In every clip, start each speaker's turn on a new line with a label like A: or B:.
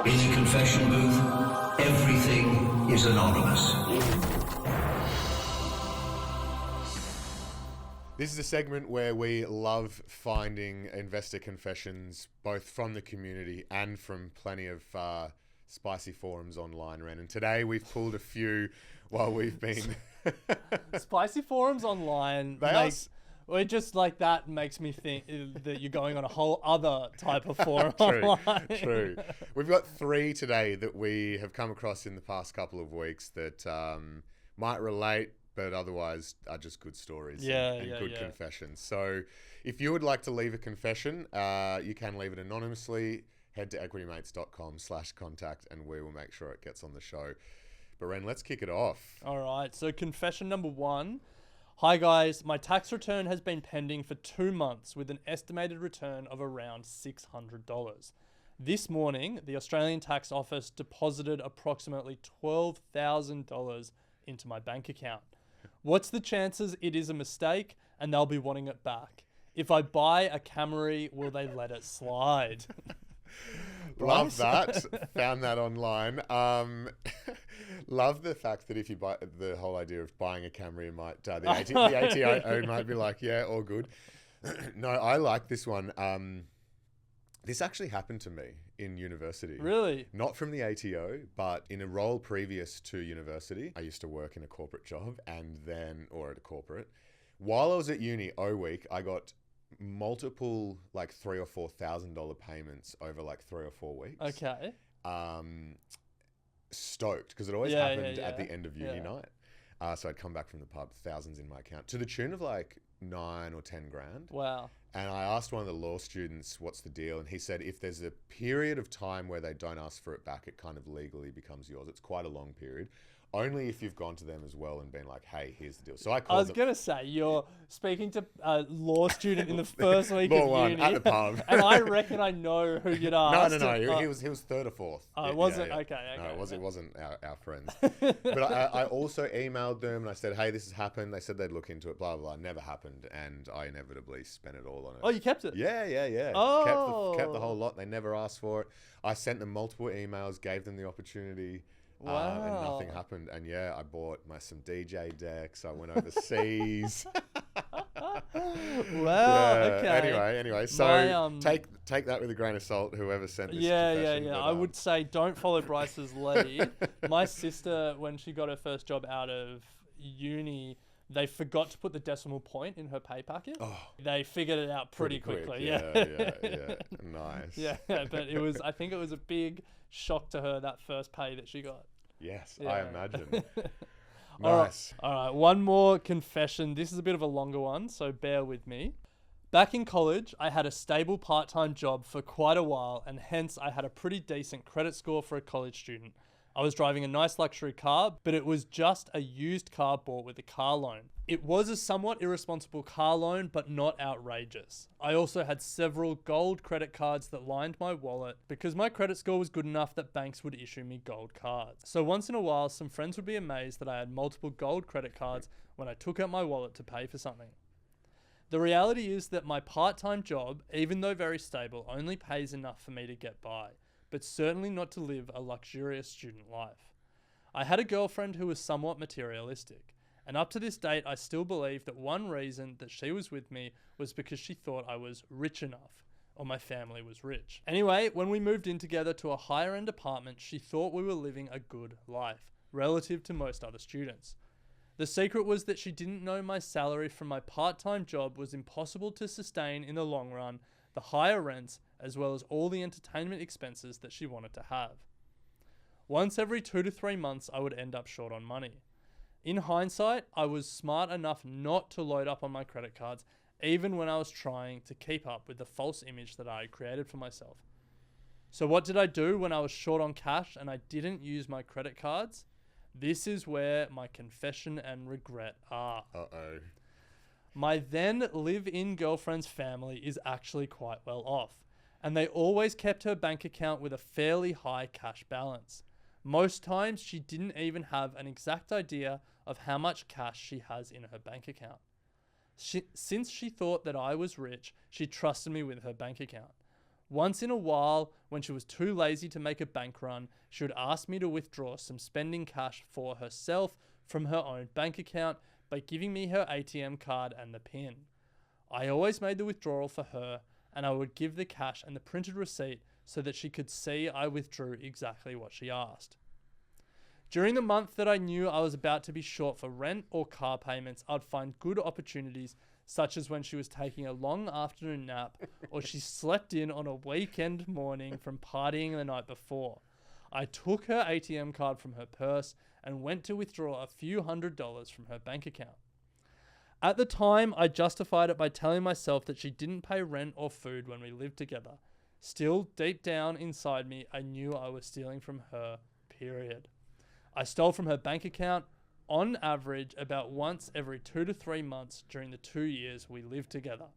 A: In the confession booth, everything is anonymous.
B: This is a segment where we love finding investor confessions, both from the community and from plenty of spicy forums online, Ren. And today we've pulled a few while we've been...
C: Spicy forums online it just like that makes me think that you're going on a whole other type of forum online.
B: True. We've got 3 today that we have come across in the past couple of weeks that might relate, but otherwise are just good stories and good confessions. So if you would like to leave a confession, you can leave it anonymously. Head to equitymates.com/contact and we will make sure it gets on the show. But Ren, let's kick it off.
C: All right. So confession number 1. Hi guys, my tax return has been pending for 2 months with an estimated return of around $600. This morning, the Australian Tax Office deposited approximately $12,000 into my bank account. What's the chances it is a mistake and they'll be wanting it back? If I buy a Camry, will they let it slide?
B: Love that. Found that online. Love the fact that if you buy the whole idea of buying a Camry, might the ATO might be like, yeah, all good. No, I like this one. This actually happened to me in university.
C: Really?
B: Not from the ATO, but in a role previous to university. I used to work in a corporate job or at a corporate. While I was at uni, week, I got multiple like $3,000 or $4,000 payments over like 3 or 4 weeks.
C: Okay.
B: Stoked because it always happened at the end of uni night. So I'd come back from the pub, thousands in my account to the tune of like 9 or 10 grand.
C: Wow.
B: And I asked one of the law students, what's the deal? And he said, if there's a period of time where they don't ask for it back, it kind of legally becomes yours. It's quite a long period. Only if you've gone to them as well and been like, hey, here's the deal. So I was
C: going to say, you're speaking to a law student in the first week of uni.
B: At the pub.
C: And I reckon I know who you'd ask.
B: No. He was 3rd or 4th.
C: Oh, was it? Okay.
B: No, it wasn't our friends. But I also emailed them and I said, hey, this has happened. They said they'd look into it, blah, blah, blah. Never happened. And I inevitably spent it all on it.
C: Oh, you kept it?
B: Yeah.
C: Oh.
B: Kept the whole lot. They never asked for it. I sent them multiple emails, gave them the opportunity.
C: Wow.
B: And nothing happened. And I bought some DJ decks. I went overseas.
C: Okay.
B: Anyway. So take that with a grain of salt, whoever sent this confession.
C: But, I would say don't follow Bryce's lead. My sister, when she got her first job out of uni, they forgot to put the decimal point in her pay packet. Oh, they figured it out pretty quickly.
B: Yeah. Nice.
C: Yeah, but I think it was a big shock to her that first pay that she got.
B: Yes, I imagine.
C: Nice. All right, one more confession. This is a bit of a longer one, so bear with me. Back in college, I had a stable part-time job for quite a while, and hence I had a pretty decent credit score for a college student. I was driving a nice luxury car, but it was just a used car bought with a car loan. It was a somewhat irresponsible car loan, but not outrageous. I also had several gold credit cards that lined my wallet because my credit score was good enough that banks would issue me gold cards. So once in a while, some friends would be amazed that I had multiple gold credit cards when I took out my wallet to pay for something. The reality is that my part-time job, even though very stable, only pays enough for me to get by, but certainly not to live a luxurious student life. I had a girlfriend who was somewhat materialistic, and up to this date I still believe that one reason that she was with me was because she thought I was rich enough, or my family was rich. Anyway, when we moved in together to a higher end apartment, she thought we were living a good life, relative to most other students. The secret was that she didn't know my salary from my part-time job was impossible to sustain in the long run, the higher rents, as well as all the entertainment expenses that she wanted to have. Once every 2 to 3 months, I would end up short on money. In hindsight, I was smart enough not to load up on my credit cards, even when I was trying to keep up with the false image that I had created for myself. So what did I do when I was short on cash and I didn't use my credit cards? This is where my confession and regret are.
B: Uh-oh.
C: My then live-in girlfriend's family is actually quite well off, and they always kept her bank account with a fairly high cash balance. Most times, she didn't even have an exact idea of how much cash she has in her bank account. Since she thought that I was rich, she trusted me with her bank account. Once in a while, when she was too lazy to make a bank run, she would ask me to withdraw some spending cash for herself from her own bank account by giving me her ATM card and the PIN. I always made the withdrawal for her, and I would give the cash and the printed receipt so that she could see I withdrew exactly what she asked. During the month that I knew I was about to be short for rent or car payments, I'd find good opportunities, such as when she was taking a long afternoon nap or she slept in on a weekend morning from partying the night before. I took her ATM card from her purse and went to withdraw a few $100s from her bank account. At the time, I justified it by telling myself that she didn't pay rent or food when we lived together. Still, deep down inside me, I knew I was stealing from her, period. I stole from her bank account, on average, about once every 2 to 3 months during the 2 years we lived together.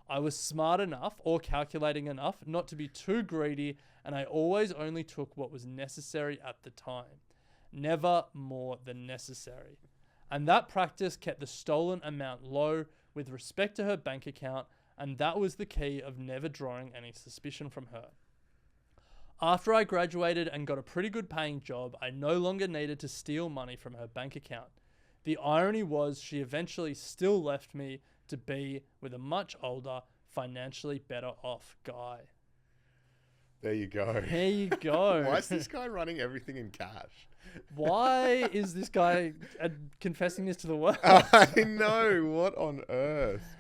C: I was smart enough or calculating enough not to be too greedy, and I always only took what was necessary at the time. Never more than necessary. And that practice kept the stolen amount low with respect to her bank account, and that was the key of never drawing any suspicion from her. After I graduated and got a pretty good paying job, I no longer needed to steal money from her bank account. The irony was she eventually still left me to be with a much older, financially better off guy.
B: There you go.
C: There you go.
B: Why is this guy running everything in cash?
C: Why is this guy confessing this to the world?
B: I know. What on earth?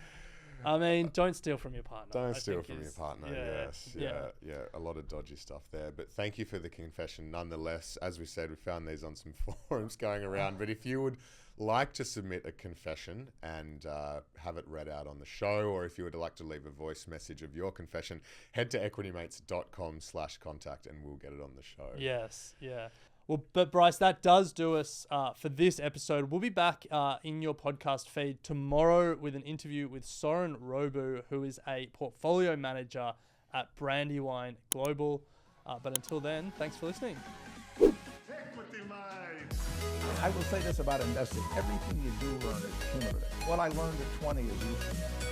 C: I mean, don't steal from your partner.
B: Don't steal from your partner. Yes. Yeah. A lot of dodgy stuff there. But thank you for the confession nonetheless. As we said, we found these on some forums going around. But if you would like to submit a confession and have it read out on the show, or if you would like to leave a voice message of your confession, head to equitymates.com/contact and we'll get it on the show.
C: Yes. Yeah. Well, but Bryce, that does do us for this episode. We'll be back in your podcast feed tomorrow with an interview with Soren Robu, who is a portfolio manager at Brandywine Global. But until then, thanks for listening.
D: I will say this about investing. Everything you do learn is cumulative. What I learned at 20 is useful.